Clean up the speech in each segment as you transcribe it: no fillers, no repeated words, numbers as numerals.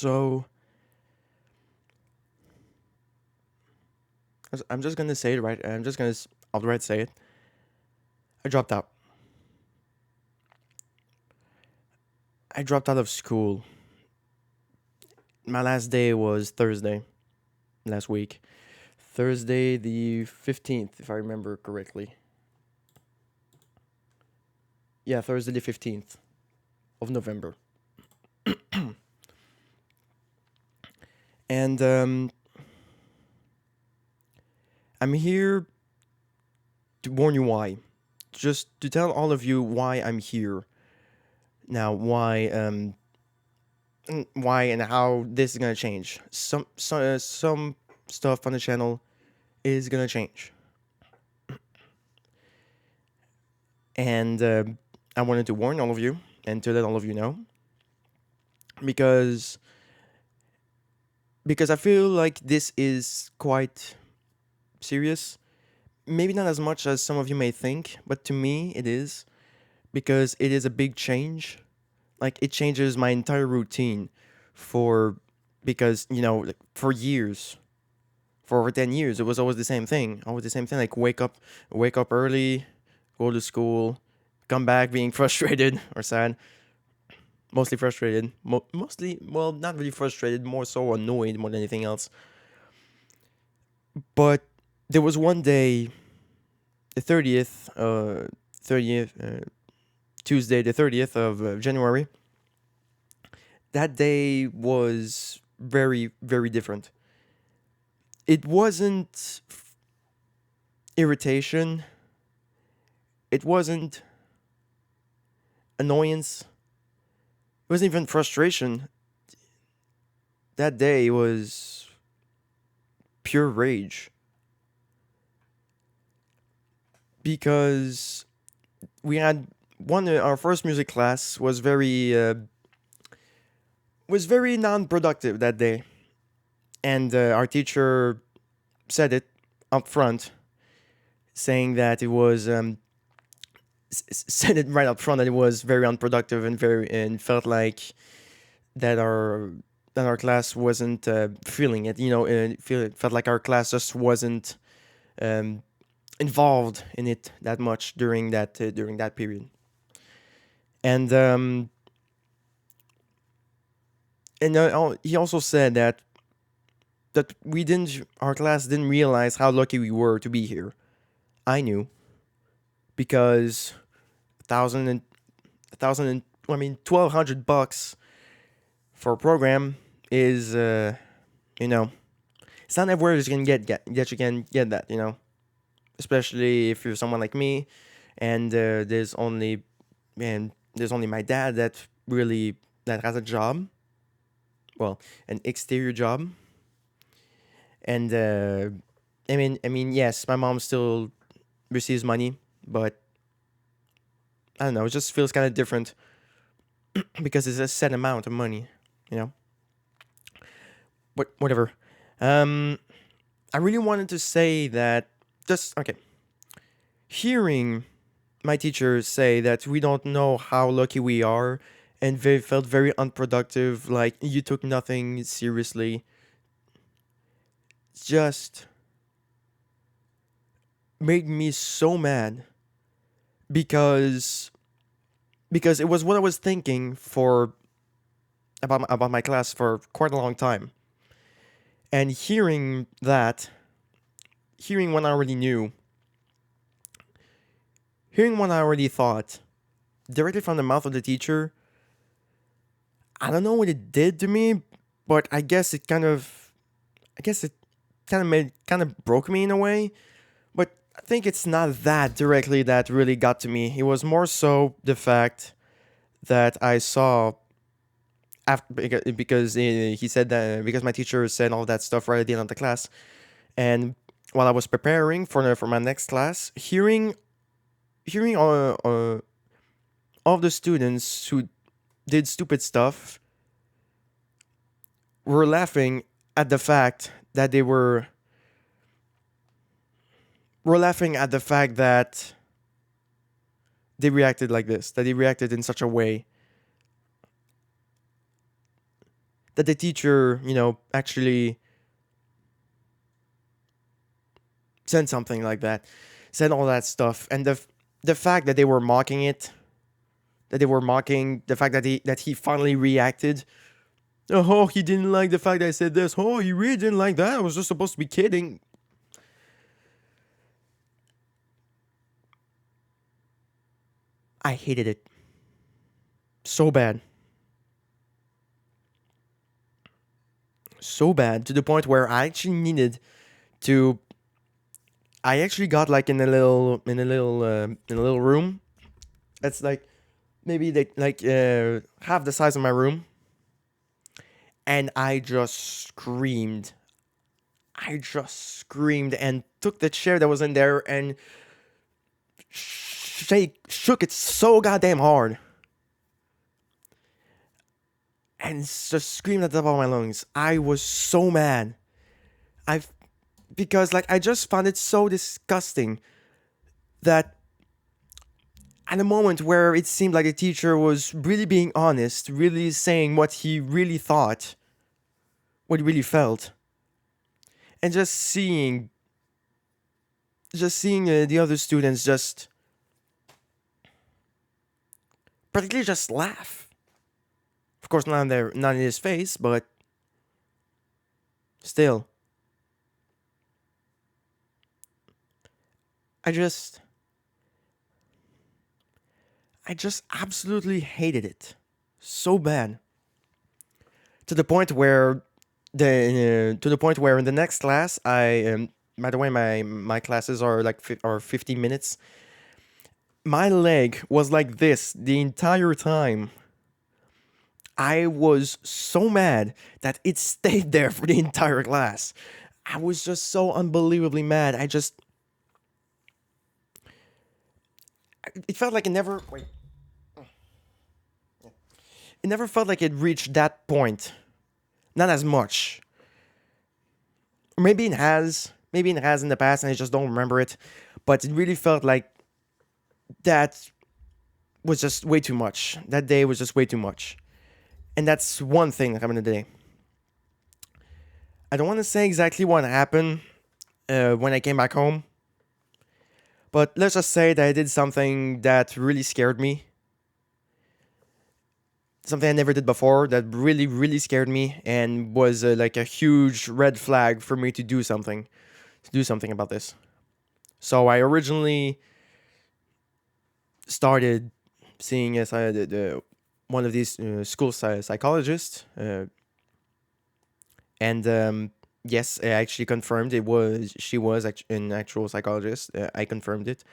So I'm just gonna say it right. I'm just gonna outright say it. I dropped out. I dropped out of school. My last day was Thursday last week. Thursday the 15th, if I remember correctly. Yeah, Thursday the 15th of November. And I'm here to warn you why. Just to tell all of you why I'm here. Now, why and how this is gonna change. Some stuff on the channel is gonna change, and I wanted to warn all of you and to let all of you know because I feel like this is quite serious. Maybe not as much as some of you may think, but to me it is because it is a big change. Like it changes my entire routine for because like, for years for over 10 years it was always the same thing, like wake up early, go to school, come back being frustrated or sad, mostly frustrated, mostly, well, not really frustrated, more so annoyed more than anything else. But there was one day, the 30th Tuesday, the 30th of January. That day was very, very different. It wasn't irritation, it wasn't annoyance, it wasn't even frustration. That day was pure rage because we had our first music class was very non-productive that day, and our teacher said it up front, saying that it was said it right up front that it was very unproductive and felt like that our class wasn't feeling it. Felt like our class just wasn't um, involved in it that much during that period. And he also said that we didn't our class didn't realize how lucky we were to be here. I knew because a thousand and I mean $1,200 for a program is you know it's not everywhere you can get that you can get that, especially if you're someone like me, and there's only my dad that has a job, well, an exterior job, and yes, my mom still receives money, but I don't know, it just feels kind of different because it's a set amount of money, you know. But whatever. Um, I really wanted to say that just okay. Hearing my teachers say that we don't know how lucky we are, and they felt very unproductive, like you took nothing seriously, just made me so mad because it was what I was thinking for about my class for quite a long time. And hearing what I already knew, hearing what I already thought directly from the mouth of the teacher, I don't know what it did to me, but I guess it kind of broke me in a way. But I think it's not that directly that really got to me. It was more so the fact that I saw after because he said that because my teacher said all that stuff right at the end of the class, and while I was preparing for my next class, hearing all of the students who did stupid stuff were laughing at the fact that they were laughing at the fact that they reacted like this, that they reacted in such a way that the teacher, actually said something like that, said all that stuff, and the fact that they were mocking it, that they were mocking the fact that he finally reacted. Oh, he didn't like the fact that I said this. Oh, he really didn't like that. I was just supposed to be kidding. I hated it so bad. So bad to the point where I actually needed to I actually got like in a little room. It's like maybe half the size of my room, and I just screamed and took the chair that was in there and shook it so goddamn hard, and just screamed at the top of my lungs. I was so mad. I Because like I just found it so disgusting that at a moment where it seemed like the teacher was really being honest, really saying what he really thought, what he really felt, and just seeing the other students just practically just laugh. Of course, not in his face, but still, I just, I just absolutely hated it so bad to the point where in the next class I by the way, my classes are like 15 minutes. My leg was like this the entire time. I was so mad that it stayed there for the entire class. I was just so unbelievably mad. It felt like it never felt like it reached that point. Not as much. Or maybe it has in the past and I just don't remember it. But it really felt like that was just way too much. That day was just way too much. And that's one thing that happened today. I don't want to say exactly what happened when I came back home, but let's just say that I did something that really scared me. Something I never did before that really, really scared me and was like a huge red flag for me to do something about this. So I originally started seeing as one of these school psychologists, and yes, I actually confirmed she was an actual psychologist. I confirmed it.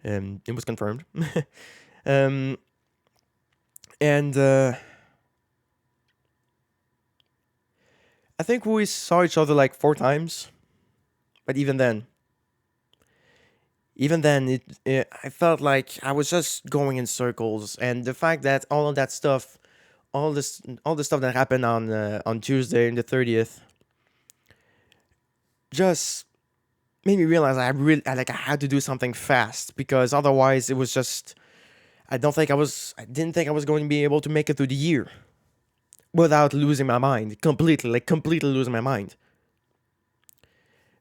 It was confirmed. um, and I think we saw each other like 4 times, but even then, I felt like I was just going in circles, and the fact that all of that stuff, all the stuff that happened on Tuesday, the 30th, just made me realize I had to do something fast because otherwise it was just I didn't think I was going to be able to make it through the year without losing my mind completely, like completely losing my mind,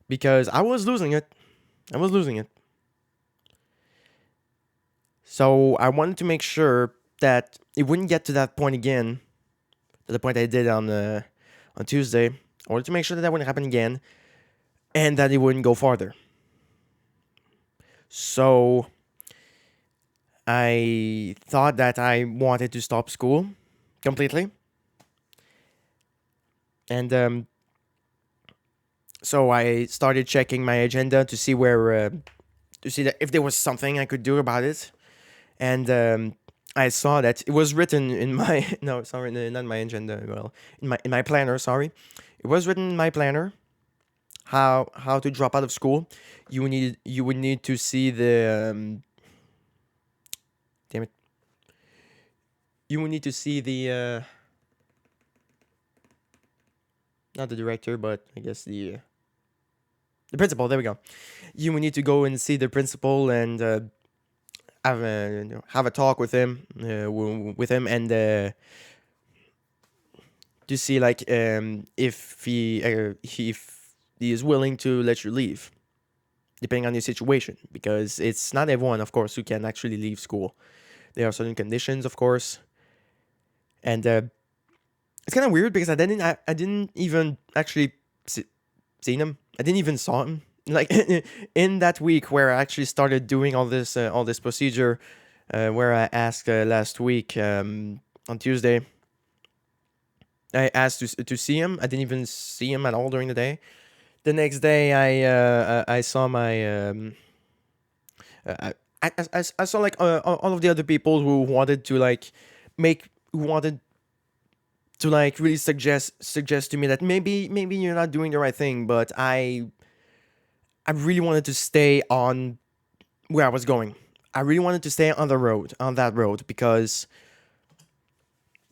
because I was losing it. I was losing it. So I wanted to make sure that it wouldn't get to that point again, to the point I did on Tuesday. I wanted to make sure that wouldn't happen again, and that it wouldn't go farther. So I thought that I wanted to stop school completely, and so I started checking my agenda to see to see that if there was something I could do about it, and I saw that it was written in my no, sorry, not my agenda. Well, in my planner. Sorry, it was written in my planner how to drop out of school. You would need to see the damn it. You would need to see the not the director, but I guess the principal. There we go. You would need to go and see the principal and have a talk with him and to see like if he is willing to let you leave, depending on your situation, because it's not everyone, of course, who can actually leave school. There are certain conditions, of course, and it's kind of weird because I didn't even actually seen him. I didn't even saw him. Like in that week where I actually started doing all this procedure, where I asked last week on Tuesday. I asked to see him. I didn't even see him at all during the day. The next day, I saw my I, I saw like all of the other people who wanted to like who wanted to like really suggest to me that maybe you're not doing the right thing, but I really wanted to stay on where I was going. I really wanted to stay on the road, on that road, because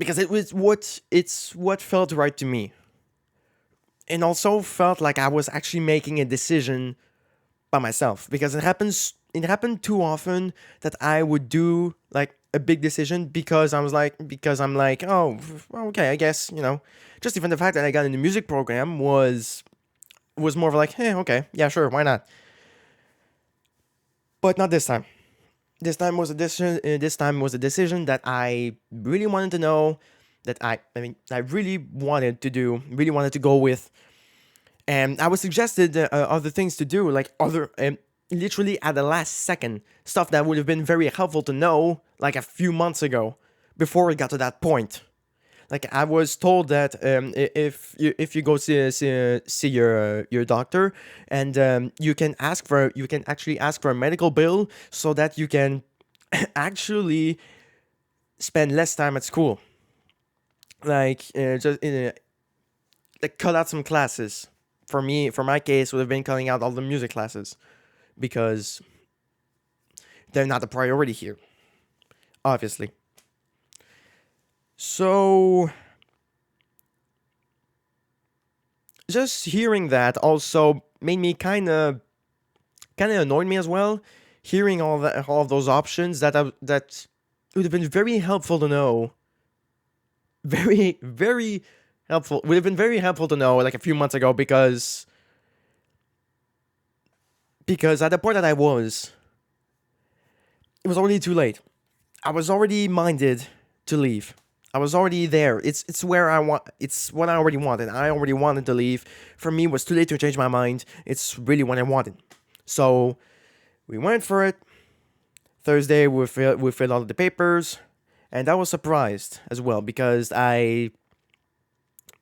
it's what felt right to me, and also felt like I was actually making a decision by myself, because it happened too often that I would do like a big decision because I'm like, oh well, okay, I guess, just even the fact that I got in the music program was more of like, hey, okay, yeah, sure, why not? But not this time. This time was a decision that I really wanted to know, that I really wanted to do, really wanted to go with, and I was suggested other things to do, like other literally at the last second, stuff that would have been very helpful to know like a few months ago, before it got to that point. Like I was told that if you go see your doctor, and you can actually ask for a medical bill so that you can actually spend less time at school, like like cut out some classes. For me, for my case, would have been cutting out all the music classes, because they're not the priority here, obviously. So just hearing that also made me kind of annoyed me as well. Hearing all of those options that would have been very helpful to know, very helpful. Would have been very helpful to know like a few months ago, because at the point that I was, it was already too late. I was already minded to leave. I was already there. It's where I want. It's what I already wanted. I already wanted to leave. For me, it was too late to change my mind. It's really what I wanted. So we went for it. Thursday, we filled all of the papers, and I was surprised as well, because I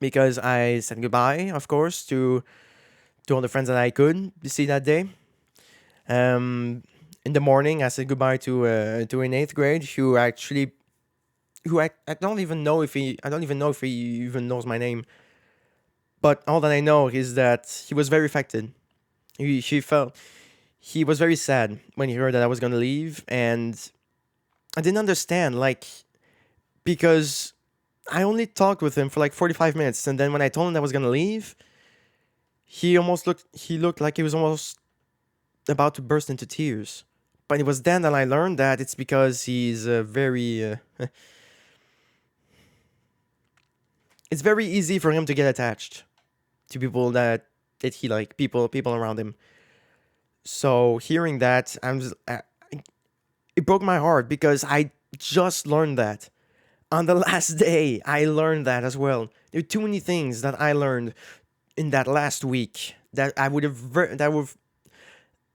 said goodbye, of course, to all the friends that I could see that day. Um, in the morning, I said goodbye to an eighth grade who I don't even know if he even knows my name. But all that I know is that he was very affected. He was very sad when he heard that I was gonna leave, and I didn't understand, like, because I only talked with him for like 45 minutes, and then when I told him that I was gonna leave, he looked like he was almost about to burst into tears. But it was then that I learned that it's because he's very it's very easy for him to get attached to people that he like, people around him. So hearing that, it broke my heart, because I just learned that on the last day. I learned that as well. There are too many things that I learned in that last week that I would have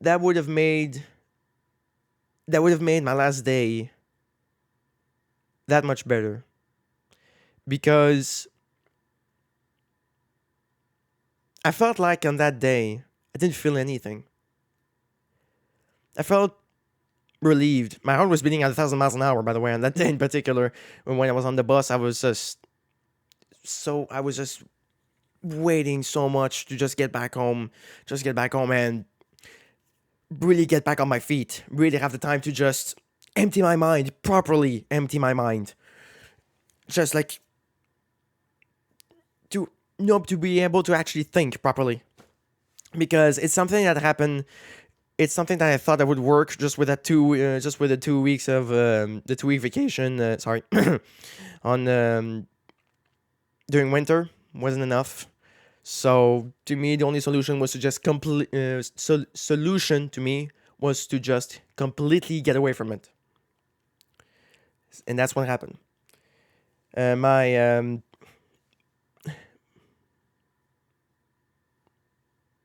that would have made my last day that much better, because I felt like on that day I didn't feel anything. I felt relieved. My heart was beating at 1,000 miles an hour, by the way, on that day in particular. When I was on the bus, I was just waiting so much to just get back home and really get back on my feet. Really have the time to just empty my mind, properly empty my mind. Just like to to be able to actually think properly, because it's something that happened. It's something that I thought that would work just with just with the 2 weeks of the 2 week vacation. Sorry, on during winter wasn't enough. So to me, the only solution was to just complete. Solution to me was to just completely get away from it, and that's what happened.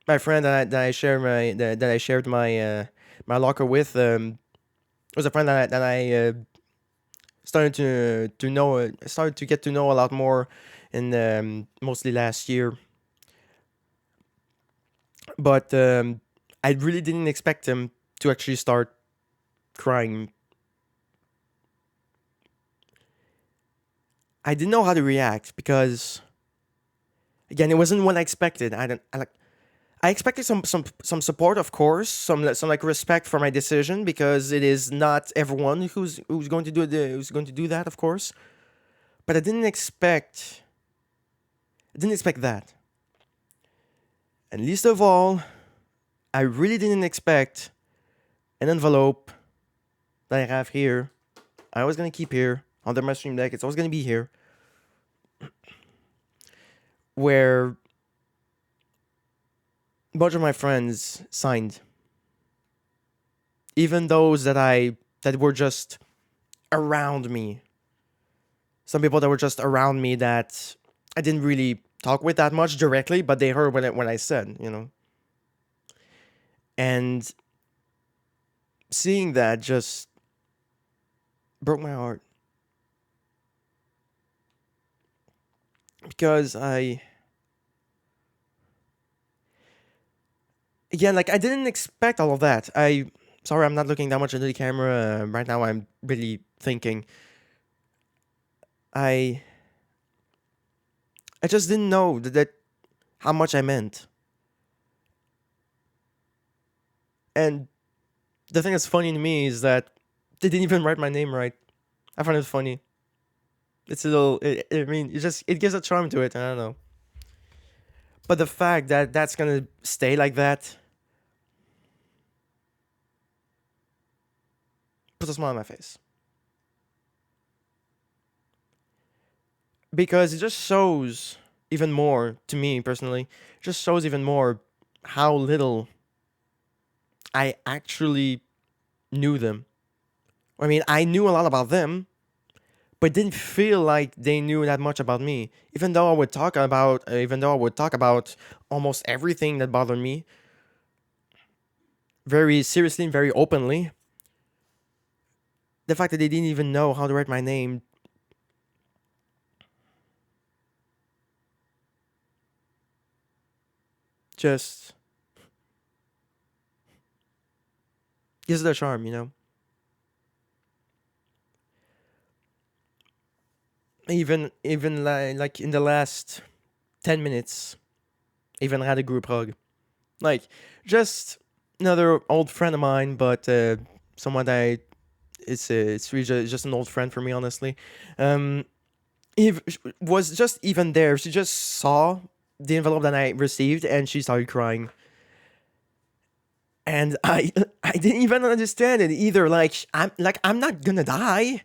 My friend that I shared my locker with was a friend that I started to know started to get to know a lot more in mostly last year. But I really didn't expect him to actually start crying. I didn't know how to react because again, it wasn't what I expected. I expected some support, of course, some like respect for my decision because it is not everyone who's going to who's going to do that, of course. But I didn't expect that. And least of all, I really didn't expect an envelope that I have here. I was gonna keep here under my stream deck. It's always gonna be here, where a bunch of my friends signed, even those that were just around me. Some people that were just around me that I didn't really talk with that much directly, but they heard when I said, and seeing that just broke my heart because again, like I didn't expect all of that. Sorry, I'm not looking that much into the camera right now. I'm really thinking. I I just didn't know that how much I meant. And the thing that's funny to me is that they didn't even write my name right. I find it funny. It's a little. I mean, it gives a charm to it. I don't know. But the fact that that's gonna stay like that puts a smile on my face because it just shows even more to me personally. It just shows even more how little I actually knew them. I mean, I knew a lot about them, but didn't feel like they knew that much about me. Even though I would talk about almost everything that bothered me, very seriously and very openly. The fact that they didn't even know how to write my name just gives it a charm. Even like in the last 10 minutes, even had a group hug. Like just another old friend of mine, but someone that it's really just an old friend for me, honestly. Um, if was just even there, she just saw the envelope that I received, and she started crying. And I didn't even understand it either. I'm not gonna die.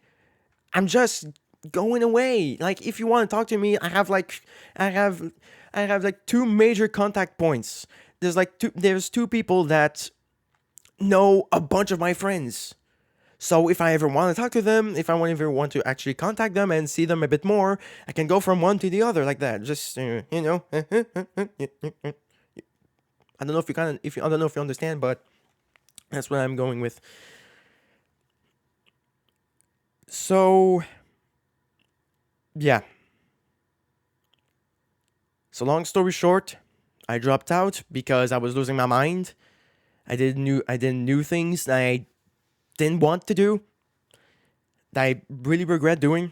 I'm just going away. Like if you want to talk to me, I have I have like two major contact points. There's two people that know a bunch of my friends. So if I ever want to talk to them, if I ever want to actually contact them and see them a bit more, I can go from one to the other like that. Just I don't know if you kind of if you, I don't know if you understand, but that's what I'm going with. So yeah. So long story short, I dropped out because I was losing my mind. I didn't do things that I didn't want to do, that I really regret doing.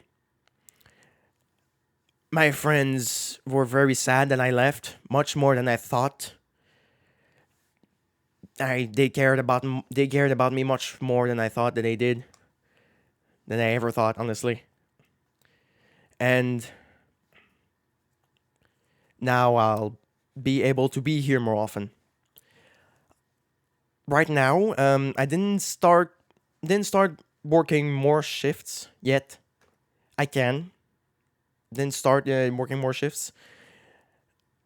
My friends were very sad that I left, much more than I thought. They cared about me much more than I thought that they did, than I ever thought, honestly. And now I'll be able to be here more often. Right now, I didn't start working more shifts yet. I can. didn't start working more shifts.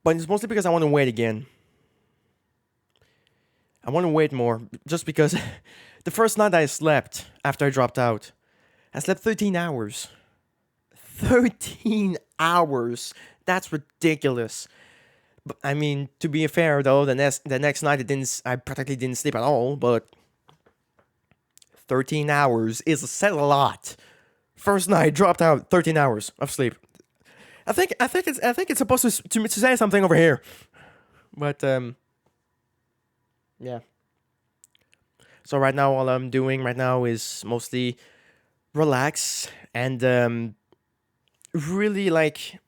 But it's mostly because I want to wait again. I want to wait more just because the first night I slept after I dropped out, I slept 13 hours. 13 hours. That's ridiculous. But I mean, to be fair though, the next night I practically didn't sleep at all, but 13 hours is said a lot. First night dropped out 13 hours of sleep. I think it's supposed to say something over here. But yeah. So right now all I'm doing right now is mostly relax and really like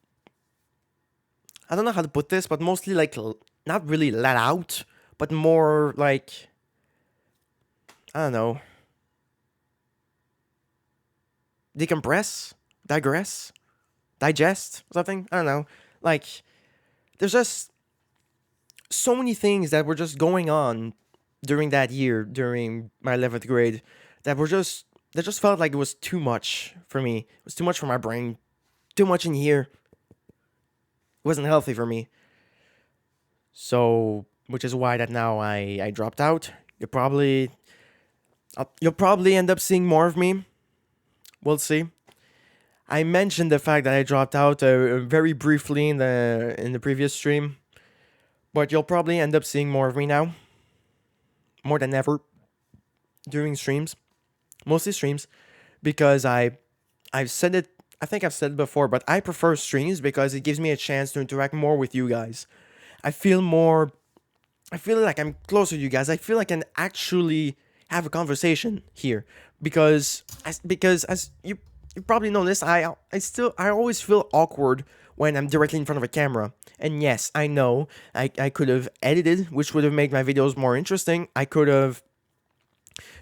I don't know how to put this, but mostly like not really let out, but more like I don't know, decompress, digress, digest something. I don't know. Like there's just so many things that were just going on during that year, during my 11th grade, that just felt like it was too much for me. It was too much for my brain. Too much in here. It wasn't healthy for me. So, which is why that now I dropped out. You'll probably end up seeing more of me. We'll see. I mentioned the fact that I dropped out very briefly in the previous stream, but you'll probably end up seeing more of me now, more than ever, during streams, mostly streams, because I've said it. I think I've said it before, but I prefer streams because it gives me a chance to interact more with you guys. I feel more. I feel like I'm closer to you guys. I feel like I can actually have a conversation here because as you probably know this, I always feel awkward when I'm directly in front of a camera. And yes, I know I could have edited, which would have made my videos more interesting. I could have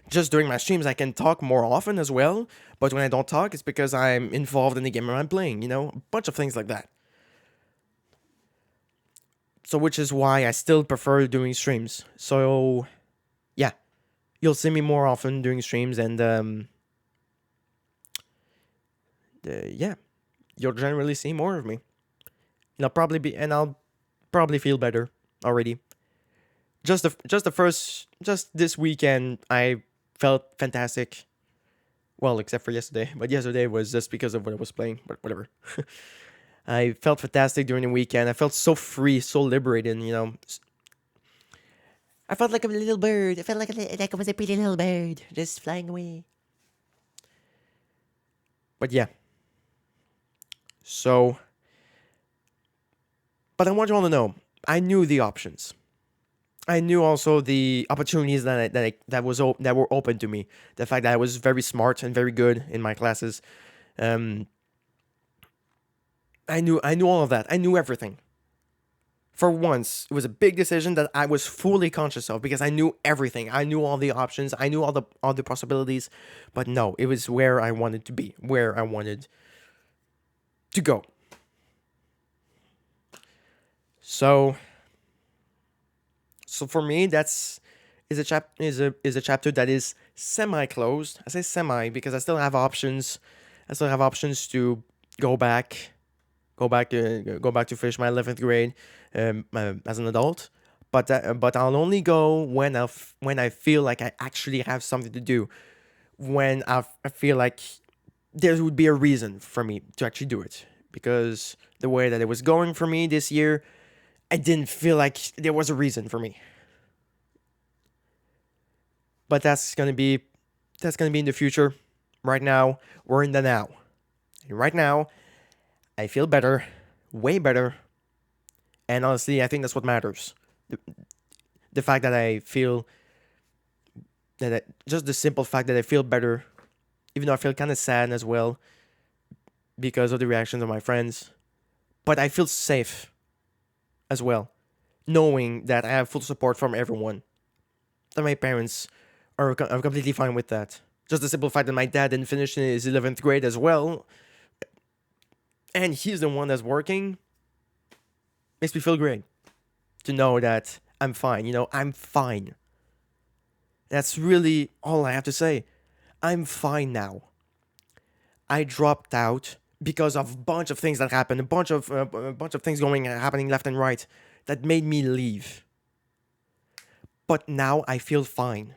just during my streams I can talk more often as well. But when I don't talk, it's because I'm involved in the game I'm playing. You know, a bunch of things like that. So which is why I still prefer doing streams. So yeah, you'll see me more often doing streams, and yeah, you'll generally see more of me. And I'll probably feel better already. Just this weekend, I felt fantastic. Well, except for yesterday, but yesterday was just because of what I was playing. But whatever. I felt fantastic during the weekend. I felt so free, so liberated. I felt like a little bird. I felt like I was a pretty little bird just flying away. But yeah. So, but I want you all to know, I knew the options. I knew also the opportunities that were open to me. The fact that I was very smart and very good in my classes. Um, I knew all of that. I knew everything. For once, it was a big decision that I was fully conscious of because I knew everything. I knew all the options. I knew all the possibilities. But no, it was where I wanted to be, where I wanted to go. So for me, that's is a chapter that is semi closed. I say semi because I still have options. I still have options to go back, go back to finish my 11th grade as an adult. But I'll only go when I feel like I actually have something to do. When I feel like there would be a reason for me to actually do it. Because the way that it was going for me this year, I didn't feel like there was a reason for me. But that's gonna be in the future. Right now, we're in the now. And right now, I feel better, way better. And honestly, I think that's what matters. The fact that I feel just the simple fact that I feel better, even though I feel kind of sad as well because of the reactions of my friends, but I feel safe as well, knowing that I have full support from everyone. That my parents are completely fine with that. Just the simple fact that my dad didn't finish his 11th grade as well, and he's the one that's working, makes me feel great to know that I'm fine. I'm fine. That's really all I have to say. I'm fine now. I dropped out because of a bunch of things that happened, a bunch of things happening left and right that made me leave. But now I feel fine.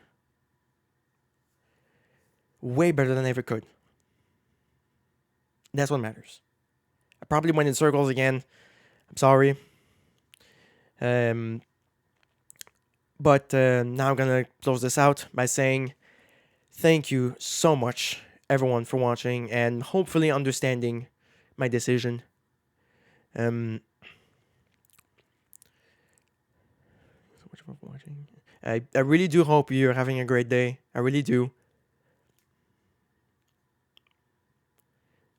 Way better than I ever could. That's what matters. I probably went in circles again. I'm sorry. Um, but now I'm gonna close this out by saying thank you so much, everyone, for watching and hopefully understanding my decision. Um, so much for watching. I really do hope you're having a great day. I really do.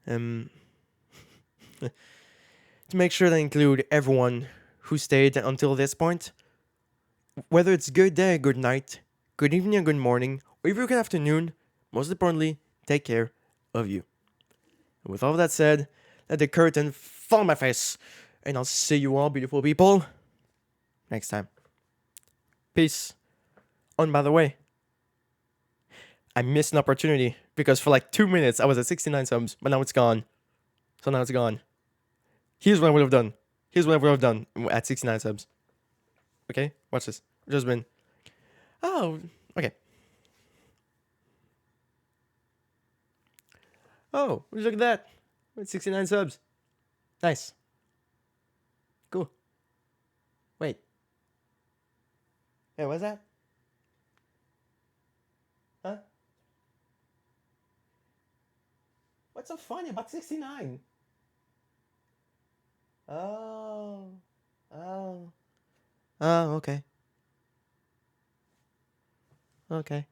Um, to make sure to include everyone who stayed until this point, whether it's good day, good night, good evening, or good morning, or even good afternoon, most importantly, take care of you. And with all that said, let the curtain fall on my face, and I'll see you all, beautiful people, next time. Peace. Oh, and by the way, I missed an opportunity because for like 2 minutes I was at 69 subs, but now it's gone. So now it's gone. Here's what I would have done. Here's what I would have done at 69 subs. Okay, watch this. Just been. Oh, okay. Oh, look at that. 69 subs. Nice. Cool. Wait. Hey, what's that? Huh? What's so funny about 69? Oh. Oh. Oh, okay. Okay.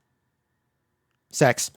Sex.